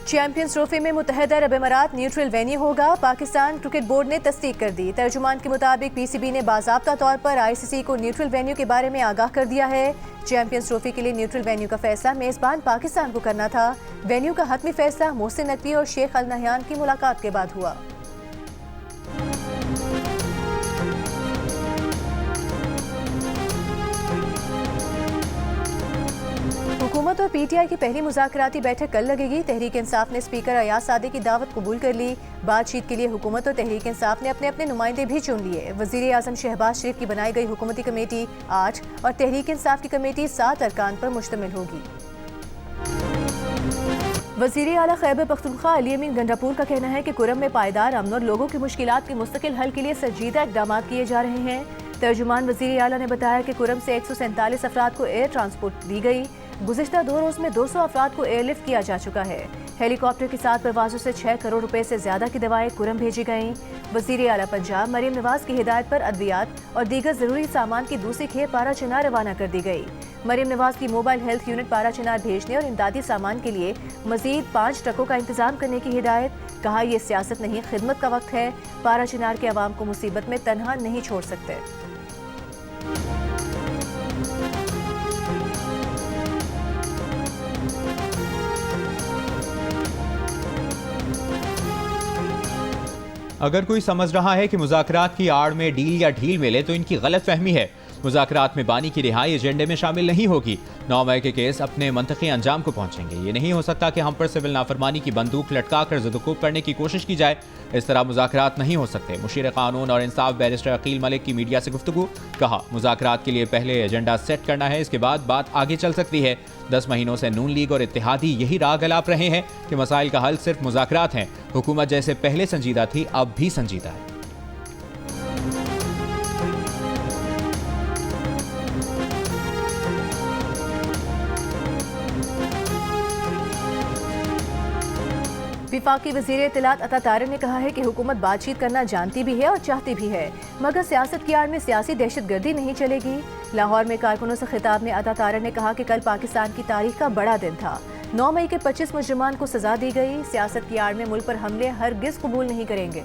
Champions trophy में मुत्तहदा अरब अमारात neutral venue होगा, पाकिस्तान क्रिकेट बोर्ड ने तस्दीक कर दी। तर्जुमान के मुताबिक पीसीबी ने बाज़ाब्ता तौर पर आईसीसी को न्यूट्रल वेन्यू के बारे में आगाह कर दिया है। चैंपियंस ट्रॉफी के लिए न्यूट्रल वेन्यू का फैसला मेज़बान पाकिस्तान को करना था। वेन्यू का हतमी फैसला मोहसिन नकवी और शेख अल नहयान की मुलाकात के बाद हुआ। हुकूमत और पीटीआई की पहली मुज़ाकराती बैठक कल लगेगी। तहरीक इंसाफ ने स्पीकर अयाज सादी की दावत कबूल कर ली। बातचीत के लिए हुकूमत और तहरीक इंसाफ ने अपने अपने नुमाइंदे भी चुन लिए। वज़ीर आज़म शहबाज शरीफ की बनाई गई हुकूमती कमेटी 8 और तहरीक इंसाफ की कमेटी 7 अरकान पर मुश्तमिल होगी। वज़ीर आला खैबर पख्तूनख्वा अली अमीन गंडापुर का कहना है कि कुरम में पायदार अमन और लोगों की मुश्किलात के मुस्तकिल हल के लिए संजीदा इक़दाम किए जा रहे हैं। तर्जुमान वज़ीर आला ने बताया कि कुरम से 147 अफराद को एयर ट्रांसपोर्ट दी गई। गुज़िश्ता 2 रोज़ में 200 अफराद को एयरलिफ्ट किया जा चुका है। हेलीकॉप्टर के साथ परवाज़ों से 6 करोड़ रुपए से ज़्यादा की दवाएं कुरम भेजी गईं। वज़ीर आला पंजाब मरीम नवाज की हिदायत पर अद्वियात और दीगर ज़रूरी सामान की दूसरी खेप पारा चिनार रवाना कर दी गई। मरीम नवाज की मोबाइल हेल्थ यूनिट पारा चिनार भेजने और इमदादी सामान के लिए मज़ीद 5 ट्रकों का इंतजाम करने की हिदायत। कहा, यह सियासत नहीं, खिदमत का वक्त है। पारा चिनार के अवाम को मुसीबत में तनहा नहीं छोड़ सकते। अगर कोई समझ रहा है कि मुज़ाकरात की आड़ में डील या ढील मिले तो इनकी गलत फहमी है। मुज़ाकरात में बानी की रिहाई एजेंडे में शामिल नहीं होगी। 9 मई के केस अपने मंतकी अंजाम को पहुंचेंगे। ये नहीं हो सकता कि हम पर सिविल नाफरमानी की बंदूक लटका कर ज़ुदुकूब करने की कोशिश की जाए। इस तरह मुज़ाकरात नहीं हो सकते। मुशीर कानून और इंसाफ बैरिस्टर अकील मलिक की मीडिया से गुफ्तगू। कहा, मुज़ाकरात के लिए पहले एजेंडा सेट करना है, इसके बाद बात आगे चल सकती है। 10 महीनों से नून लीग और इत्तेहादी यही राग अलाप रहे हैं कि मसाइल का हल सिर्फ मुज़ाकरात हैं। हुकूमत जैसे पहले संजीदा थी, अब भी संजीदा है। विफाकी वज़ीर इत्तलात अता तारिक ने कहा है कि हुकूमत बातचीत करना जानती भी है और चाहती भी है, मगर सियासत की आड़ में सियासी दहशतगर्दी नहीं चलेगी। लाहौर में कारकुनों से खिताब में अता तारिक ने कहा कि कल पाकिस्तान की तारीख का बड़ा दिन था। 9 मई के 25 मुजरिमान को सजा दी गई। सियासत की आड़ में मुल्क पर हमले हरगिज़ कबूल नहीं करेंगे।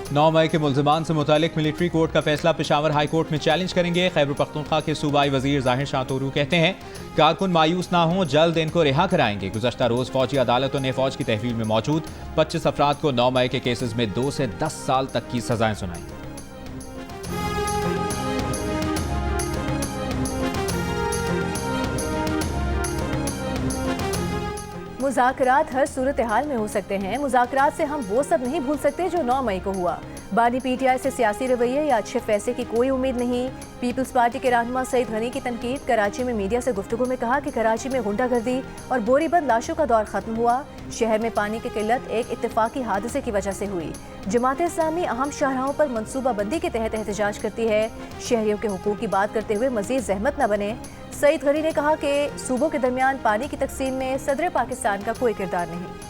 9 मई के मुल्ज़िमान से मुतालिक मिलिट्री कोर्ट का फैसला पेशावर हाई कोर्ट में चैलेंज करेंगे। खैबर पख्तूनख्वा के सूबाई वजीर जाहिर शाह तोरू कहते हैं, कारकुन मायूस ना हों, जल्द इनको रिहा कराएंगे। गुज़श्ता रोज़ फौजी अदालतों ने फौज की तहवील में मौजूद 25 अफराद को 9 मई के केसेस में 2 से 10 साल तक की सजाएं सुनाई। मुज़ाकरात हर सूरत हाल में हो सकते हैं। मुज़ाकरात से हम वो सब नहीं भूल सकते जो 9 मई को हुआ। बानी पीटीआई से सियासी रवैये या अच्छे फैसले की कोई उम्मीद नहीं। पीपल्स पार्टी के रहनुमा सईद गनी की तनकीद। कराची में मीडिया से गुफ्तगू में कहा कि कराची में गुंडागर्दी और बोरीबंद लाशों का दौर खत्म हुआ। शहर में पानी की किल्लत एक इत्तेफाकी हादसे की वजह से हुई। जमात इस्लामी अहम शाहराहों पर मनसूबाबंदी के तहत एहतजाज करती है। शहरियों के हुकूक की बात करते हुए मजीद जहमत न बने। सईद गनी ने कहा कि सूबों के दरमियान पानी की तकसीम में सदर पाकिस्तान का कोई किरदार नहीं।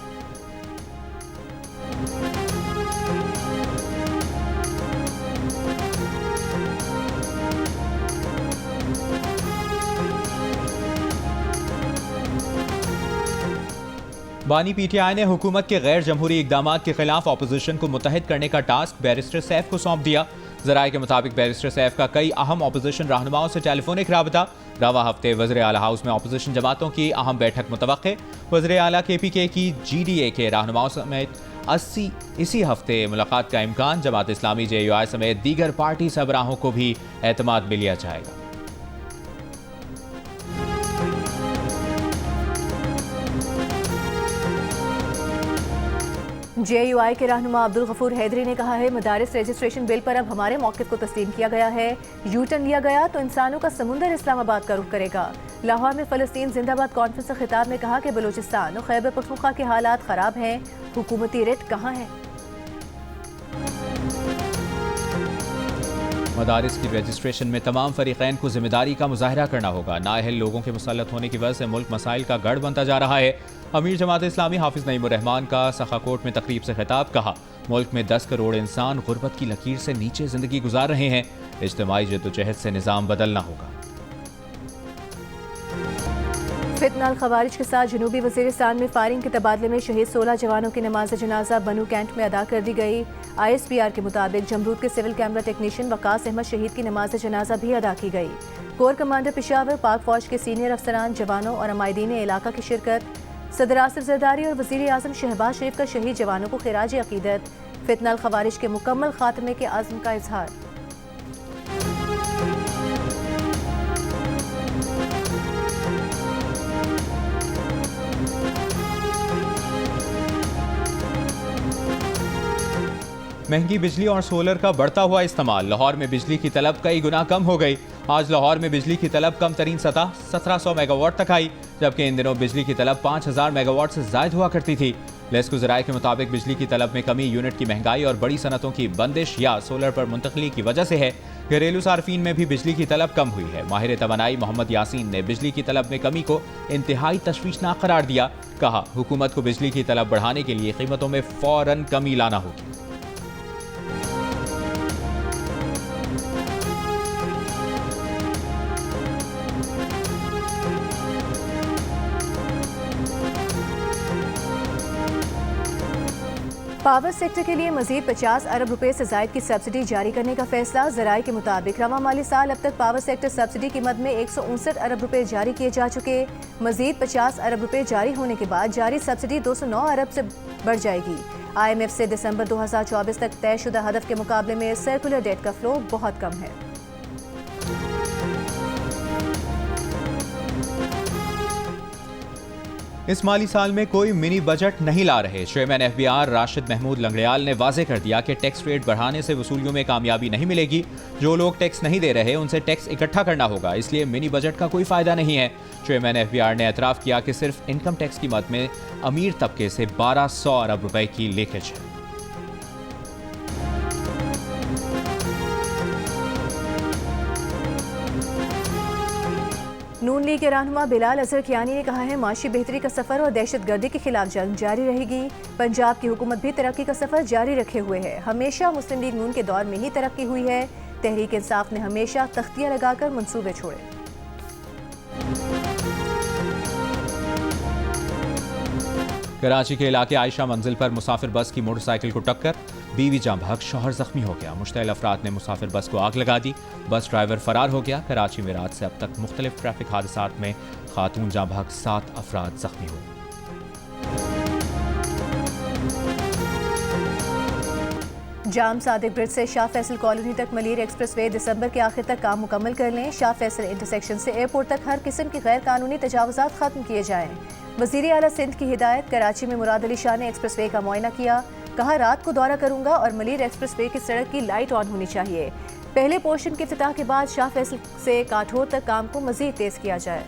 बानी पीटीआई ने हुकूमत के गैर जमहूरी इकदामात के खिलाफ अपोजिशन को मुत्तहिद करने का टास्क बैरिस्टर सैफ को सौंप दिया। ज़राए के मुताबिक बैरिस्टर सैफ का कई अहम अपोजिशन रहनुमाओं से टेलीफोनिक राबता। रवा हफ्ते वज़ीर आला हाउस में अपोजिशन जमातों की अहम बैठक मुतवक्के। वज़ीर आला KPK की GDA के रहनुमाओं समेत 80 इसी हफ्ते मुलाकात का इम्कान। जमात इस्लामी JUI समेत दीगर पार्टी सरबराहों को भी एतमाद में लिया जाएगा। JUI के रहनुमा अब्दुल गफूर हैदरी ने कहा है, मदारिस रजिस्ट्रेशन बिल पर अब हमारे मौक़िफ़ को तस्लीम किया गया है। यूटर्न लिया गया तो इंसानों का समुंदर इस्लामाबाद का रुख करेगा। लाहौर में फ़लस्तीन जिंदाबाद कॉन्फ्रेंस से खिताब में कहा कि बलूचिस्तान और खैबर पख्तूनख्वा के हालात ख़राब हैं, हुकूमती रिट कहाँ है। मदारिस की रजिस्ट्रेशन में तमाम फरीक़ैन को जिम्मेदारी का मुजाहरा करना होगा। नाअहल लोगों के मुसल्लत होने की वजह से मुल्क मसाइल का गढ़ बनता जा रहा है। अमीर जमात इस्लामी हाफिज नईमुर रहमान का सखाकोट में तकरीब से खिताब। कहा, मुल्क में 10 करोड़ इंसान गुर्बत की लकीर से नीचे जिंदगी गुजार रहे हैं। इज्तिमाई जद्दोजहद से निज़ाम बदलना होगा। फितना खवारिज के साथ जनूबी वजीरिस्तान में फायरिंग के तबादले में शहीद 16 जवानों की नमाज जनाजा बनू कैंट में अदा कर दी गई। ISPR के मुताबिक जमरूद के civil camera technician Waqas Ahmed शहीद की नमाज जनाजा भी अदा की गई। कोर कमांडर पेशावर, पाक फौज के सीनियर अफसरान, जवानों और अमायदीन इलाका की शिरकत। सदर आसिफ जरदारी और वजीर आजम शहबाज शरीफ का शहीद जवानों को खिराज अकीदत। फितना खवारिज के मुकम्मल खात्मे के आज़म का इजहार। महंगी बिजली और सोलर का बढ़ता हुआ इस्तेमाल। लाहौर में बिजली की तलब कई गुना कम हो गई। आज लाहौर में बिजली की तलब कम तरीन सतह 1700 मेगावाट तक आई, जबकि इन दिनों बिजली की तलब 5000 मेगावाट से ज़ायद हुआ करती थी। लेस्को ज़राए के मुताबिक बिजली की तलब में कमी यूनिट की महंगाई और बड़ी सनतों की बंदिश या सोलर पर मुंतकली की वजह से है। घरेलू सार्फिन में भी बिजली की तलब कम हुई है। माहिर तवानाई मोहम्मद यासीन ने बिजली की तलब में कमी को इंतहाई तशवीशनाक करार दिया। कहा, हुकूमत को बिजली की तलब बढ़ाने के लिए कीमतों में फौरन कमी लाना होगी। पावर सेक्टर के लिए मजीद 50 अरब रुपए से जायद की सब्सिडी जारी करने का फैसला। ज़राए के मुताबिक रवा माली साल अब तक पावर सेक्टर सब्सिडी की मद में 159 अरब रुपए जारी किए जा चुके। मजीद 50 अरब रुपए जारी होने के बाद जारी सब्सिडी 209 अरब से बढ़ जाएगी। IMF से दिसंबर 2024 तक तयशुदा हदफ के मुकाबले में सर्कुलर डेट का फ्लो बहुत कम है। इस माली साल में कोई मिनी बजट नहीं ला रहे। चेयरमैन FBR राशिद महमूद लंगड़ियाल ने वाजे कर दिया कि टैक्स रेट बढ़ाने से वसूलियों में कामयाबी नहीं मिलेगी। जो लोग टैक्स नहीं दे रहे उनसे टैक्स इकट्ठा करना होगा, इसलिए मिनी बजट का कोई फायदा नहीं है। चेयरमैन FBR ने एतराफ़ किया कि सिर्फ इनकम टैक्स की मद में अमीर तबके से 1200 अरब रुपए की लीकेज है। नून लीग के रहनुमा बिलाल अजहर कियानी ने कहा है, माशी बेहतरी का सफर और दहशतगर्दी के खिलाफ जंग जारी रहेगी। पंजाब की हुकूमत भी तरक्की का सफर जारी रखे हुए है। हमेशा मुस्लिम लीग नून के दौर में ही तरक्की हुई है। तहरीक इंसाफ ने हमेशा तख्तियां लगाकर मंसूबे छोड़े। कराची के इलाके आयशा मंजिल पर मुसाफिर बस की मोटरसाइकिल को टक्कर, बीवी जाँ भाग, शौहर जख्मी हो गया। मुश्तइल अफराद ने मुसाफिर बस को आग लगा दी, बस ड्राइवर फरार हो गया। कराची में रात से अब तक मुख्तलिफ ट्रैफिक हादसात में खातून जाँ भाग, 7 अफराद जख्मी हुए। जाम सादिक ब्रिज से शाह फैसल कॉलोनी तक मलीर एक्सप्रेसवे दिसंबर के आखिर तक काम मुकम्मल कर लें। शाह फैसल इंटरसेक्शन से एयरपोर्ट तक हर किस्म की गैर कानूनी तजावुजात खत्म किए जाएं। वज़ीर आला सिंध की हिदायत। कराची में मुराद अली शाह ने एक्सप्रेसवे का मुआयना किया। कहा, रात को दौरा करूंगा और मलीर एक्सप्रेसवे की सड़क की लाइट ऑन होनी चाहिए। पहले पोर्शन के इफ्तिताह के बाद शाह फैसल से काठोर तक काम को मजीद तेज किया जाए।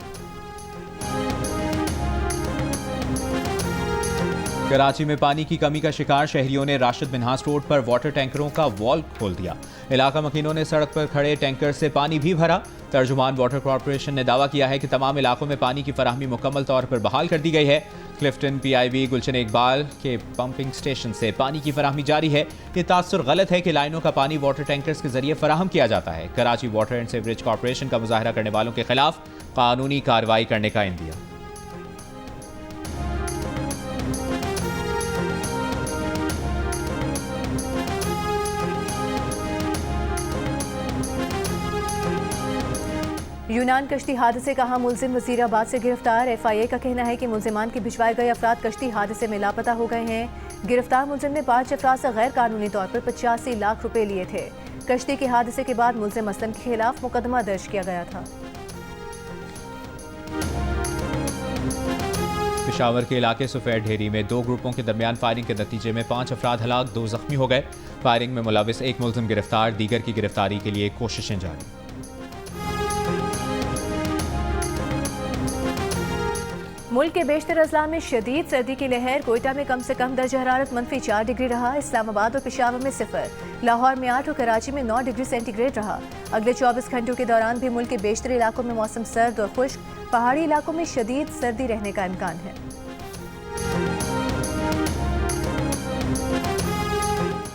कराची में पानी की कमी का शिकार शहरियों ने राशिद मिन्हास रोड पर वाटर टैंकरों का वॉल खोल दिया। इलाका मकीनों ने सड़क पर खड़े टैंकर से पानी भी भरा। तर्जुमान वाटर कॉरपोरेशन ने दावा किया है कि तमाम इलाकों में पानी की फराहमी मुकम्मल तौर पर बहाल कर दी गई है। क्लिफ्टन, PIB, गुलशन इकबाल के पंपिंग स्टेशन से पानी की फराहमी जारी है। ये तासुर गलत है कि लाइनों का पानी वाटर टैंकर्स के जरिए फराहम किया जाता है। Karachi water and sewerage corporation का मुजाहरा करने वालों के खिलाफ कानूनी कार्रवाई करने का इंदिया। यूनान कश्ती हादसे का अहम मुलजिम वजीराबाद से गिरफ्तार। FIA का कहना है कि मुलजिमान के भिजवाए गए अफराद कश्ती हादसे में लापता हो गए हैं। गिरफ्तार मुलजिम ने 5 अफराद से गैर कानूनी तौर पर 85 लाख रुपए लिए थे। कश्ती के हादसे के बाद मुलजिम असलम के खिलाफ मुकदमा दर्ज किया गया था। पेशावर के इलाके सुफेर ढेरी में 2 ग्रुपों के दरमियान फायरिंग के नतीजे में 5 अफराद हलाक, 2 जख्मी हो गए। फायरिंग में मुलविस 1 मुलजिम गिरफ्तार, दीगर की गिरफ्तारी के लिए कोशिशें जारी। मुल्क के बेशतर अजला में शदीद सर्दी की लहर। कोयटा में कम से कम दर्जा हरारत -4 डिग्री रहा। इस्लामाबाद और पेशावर में 0, लाहौर में 8 और कराची में 9 डिग्री सेंटीग्रेड रहा। अगले 24 घंटों के दौरान भी मुल्क के बेशतर इलाकों में मौसम सर्द और खुश्क, पहाड़ी इलाकों में शदीद सर्दी रहने का इम्कान है।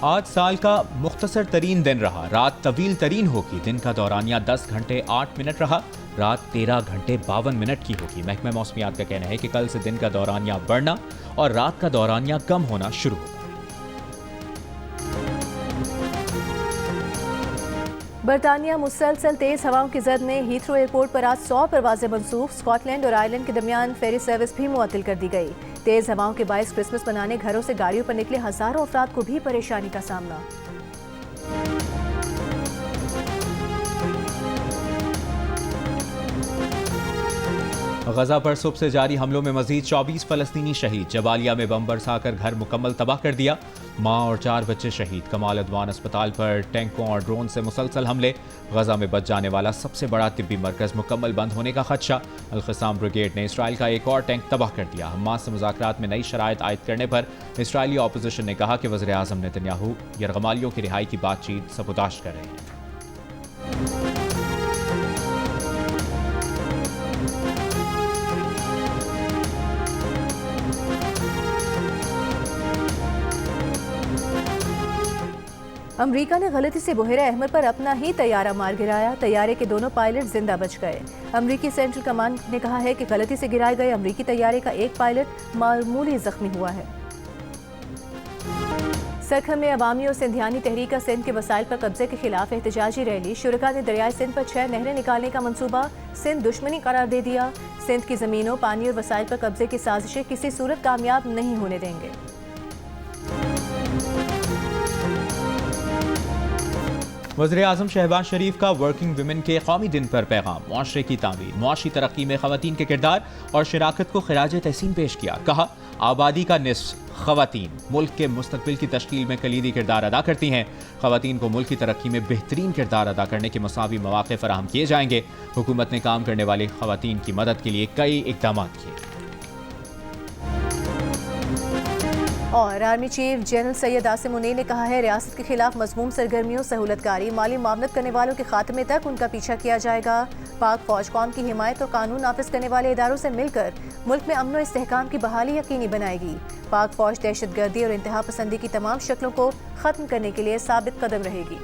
आज साल का मुख्तसर तरीन दिन रहा, रात तवील तरीन होगी। दिन का दौरानिया 10 घंटे 8 मिनट रहा, रात 13 घंटे 52 मिनट की होगी। महकमा मौसमियात का कहना है कि कल से दिन का दौरानिया बढ़ना और रात का दौरानिया कम होना शुरू होगा। बरतानिया मुसलसल तेज हवाओं की जद में हीथ्रो एयरपोर्ट पर आज 100 परवाजें मनसूख। स्कॉटलैंड और आयरलैंड के दरमियान फेरी सर्विस भी मुअत्तल कर दी गई। तेज हवाओं के बायस क्रिसमस मनाने घरों से गाड़ियों पर निकले हजारों अफराद को भी परेशानी का सामना। गजा पर सुबह से जारी हमलों में मजीद 24 फलस्तीनी शहीद। जबालिया में बम बरसाकर घर मुकम्मल तबाह कर दिया। माँ और 4 बच्चे शहीद। कमाल अदवान अस्पताल पर टैंकों और ड्रोन से मुसलसल हमले। गजा में बच जाने वाला सबसे बड़ा तिब्बी मरकज मुकम्मल बंद होने का खदशा। अल-क़स्साम ब्रिगेड ने इसराइल का एक और टैंक तबाह कर दिया। हमास से मुज़ाकरात में नई शराइत आयद करने पर इसराइली ऑपोजिशन ने कहा कि वज़ीर आज़म नेतन्याहू यरगमालियों की रिहाई की बातचीत सबूताश कर रहे हैं। अमरीका ने गलती से बुहेरा अहमर पर अपना ही तैयारा मार गिराया। तैयारे के दोनों पायलट जिंदा बच गए। अमरीकी सेंट्रल कमांड ने कहा है कि गलती से गिराए गए अमरीकी तैयारे का एक पायलट मामूली जख्मी हुआ है। सरखम में अवामी और सिंधियानी तहरीक सिंध के वसाइल पर कब्जे के खिलाफ एहतजाजी रैली। शुरका ने दरियाए सिंध पर 6 नहरें निकालने का मंसूबा सिंध दुश्मनी करार दे दिया। सिंध की जमीनों, पानी और वसाइल पर कब्जे की साजिशें किसी सूरत कामयाब नहीं होने देंगे। वज़ीर आज़म शहबाज शरीफ का वर्किंग वुमेन के कौमी दिन पर पैगाम। मुआशरे की तामीर, मुआशी तरक्की में ख़वातीन के किरदार और शराकत को खिराज तहसीन पेश किया। कहा, आबादी का निस्फ ख़वातीन मुल्क के मुस्तक़बिल की तश्कील में कलीदी किरदार अदा करती हैं। ख़वातीन को मुल्क की तरक्की में बेहतरीन किरदार अदा करने के मसावी मौक़े फ़राहम किए जाएंगे। हुकूमत ने काम करने वाली ख़वातीन की मदद के लिए कई इक़दाम किए। और army chief general Syed Asim Munir ने कहा है, रियासत के खिलाफ मज़मूम सरगर्मियों, सहूलतकारी, माली मामलत करने वालों के खात्मे तक उनका पीछा किया जाएगा। पाक फौज कौम की हिमायत और कानून नाफिज करने वाले इदारों से मिलकर मुल्क में अमन और इस्तेहकाम की बहाली यकीनी बनाएगी। पाक फौज दहशत गर्दी और इंतहा पसंदी की तमाम शक्लों को खत्म करने के लिए साबित कदम रहेगी।